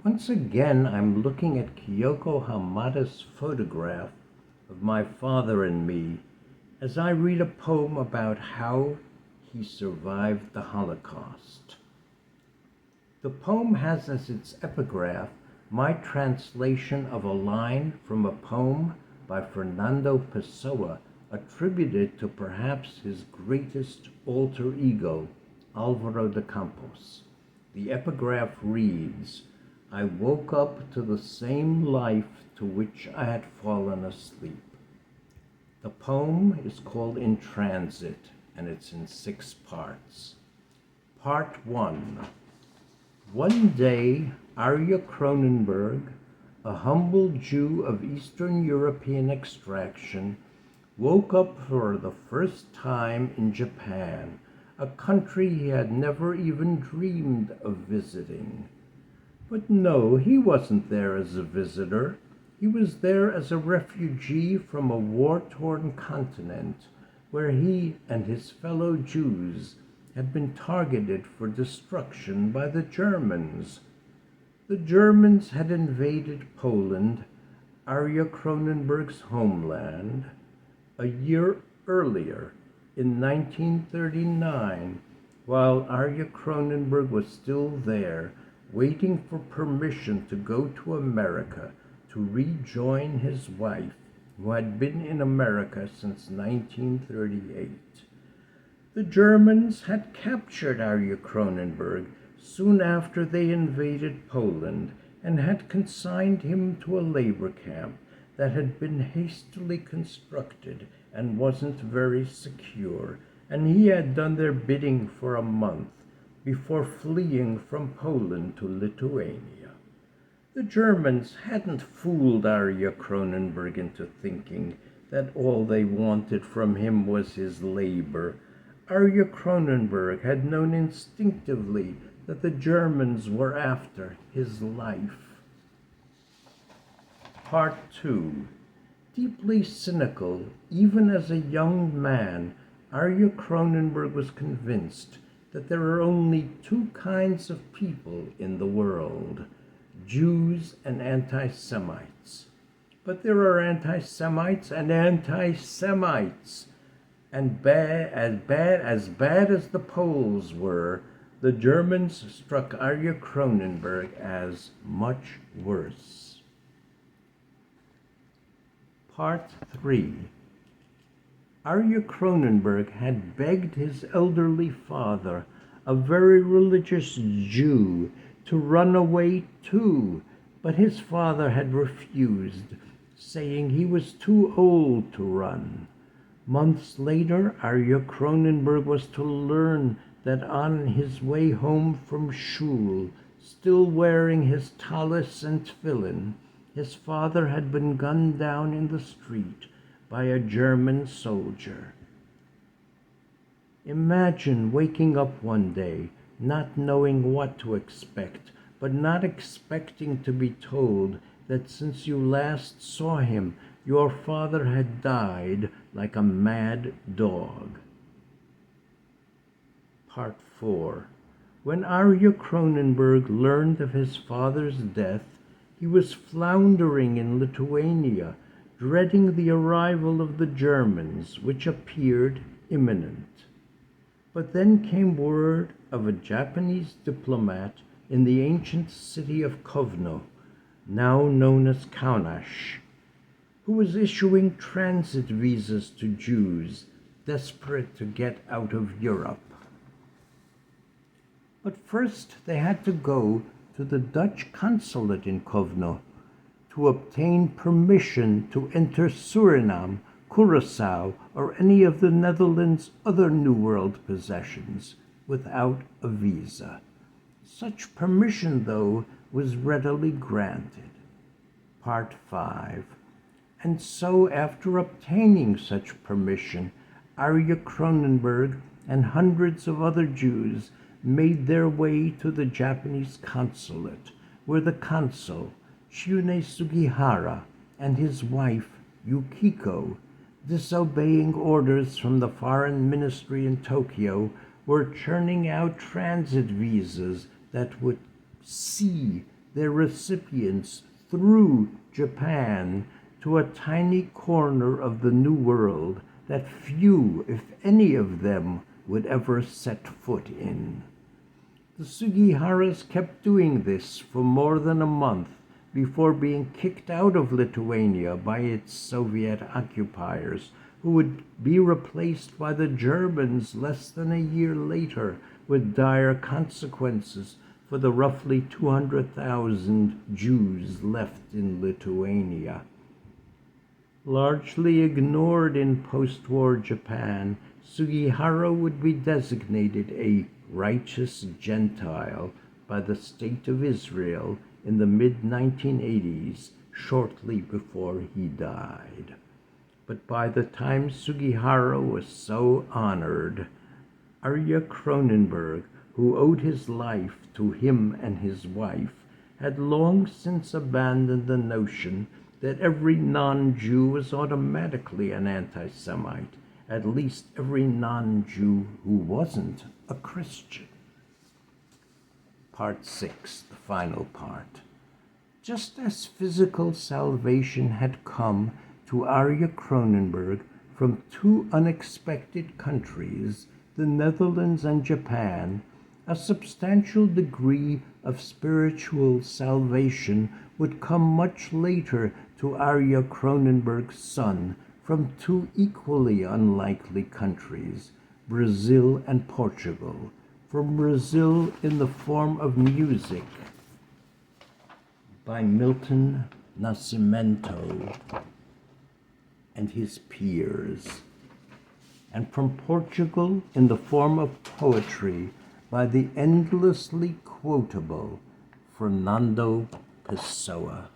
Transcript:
Once again, I'm looking at Kyoko Hamada's photograph of my father and me as I read a poem about how he survived the Holocaust. The poem has as its epigraph my translation of a line from a poem by Fernando Pessoa attributed to perhaps his greatest alter ego, Alvaro de Campos. The epigraph reads, "I woke up to the same life to which I had fallen asleep." The poem is called In Transit, and it's in 6 parts. Part 1. One day, Arya Cronenberg, a humble Jew of Eastern European extraction, woke up for the first time in Japan, a country he had never even dreamed of visiting. But no, he wasn't there as a visitor. He was there as a refugee from a war-torn continent where he and his fellow Jews had been targeted for destruction by the Germans. The Germans had invaded Poland, Arya Cronenberg's homeland, a year earlier, in 1939, while Arya Cronenberg was still there, waiting for permission to go to America to rejoin his wife, who had been in America since 1938. The Germans had captured Arya Cronenberg soon after they invaded Poland and had consigned him to a labor camp that had been hastily constructed and wasn't very secure, and he had done their bidding for a month before fleeing from Poland to Lithuania. The Germans hadn't fooled Arya Cronenberg into thinking that all they wanted from him was his labor. Arya Cronenberg had known instinctively that the Germans were after his life. Part 2. Deeply cynical, even as a young man, Arya Cronenberg was convinced that there are only 2 kinds of people in the world, Jews and anti-Semites. But there are anti-Semites and anti-Semites. And as bad as the Poles were, the Germans struck Arya Cronenberg as much worse. Part 3. Arya Cronenberg had begged his elderly father, a very religious Jew, to run away too, but his father had refused, saying he was too old to run. Months later, Arya Cronenberg was to learn that on his way home from shul, still wearing his tallis and tefillin, his father had been gunned down in the street by a German soldier. Imagine waking up one day, not knowing what to expect, but not expecting to be told that since you last saw him, your father had died like a mad dog. Part 4. When Arya Cronenberg learned of his father's death, he was floundering in Lithuania, dreading the arrival of the Germans, which appeared imminent. But then came word of a Japanese diplomat in the ancient city of Kovno, now known as Kaunas, who was issuing transit visas to Jews desperate to get out of Europe. But first they had to go to the Dutch consulate in Kovno to obtain permission to enter Suriname, Curaçao, or any of the Netherlands' other New World possessions without a visa. Such permission, though, was readily granted. Part 5. And so, after obtaining such permission, Arya Cronenberg and hundreds of other Jews made their way to the Japanese consulate, where the consul, Shune Sugihara, and his wife, Yukiko, disobeying orders from the foreign ministry in Tokyo, were churning out transit visas that would see their recipients through Japan to a tiny corner of the New World that few, if any of them, would ever set foot in. The Sugiharas kept doing this for more than a month before being kicked out of Lithuania by its Soviet occupiers, who would be replaced by the Germans less than a year later, with dire consequences for the roughly 200,000 Jews left in Lithuania. Largely ignored in post-war Japan, Sugihara would be designated a righteous Gentile by the State of Israel in the mid-1980s, shortly before he died. But by the time Sugihara was so honored, Arya Cronenberg, who owed his life to him and his wife, had long since abandoned the notion that every non-Jew was automatically an anti-Semite, at least every non-Jew who wasn't a Christian. Part 6, the final part. Just as physical salvation had come to Arya Cronenberg from two unexpected countries, the Netherlands and Japan, a substantial degree of spiritual salvation would come much later to Arya Cronenberg's son from two equally unlikely countries, Brazil and Portugal. From Brazil in the form of music by Milton Nascimento and his peers, and from Portugal in the form of poetry by the endlessly quotable Fernando Pessoa.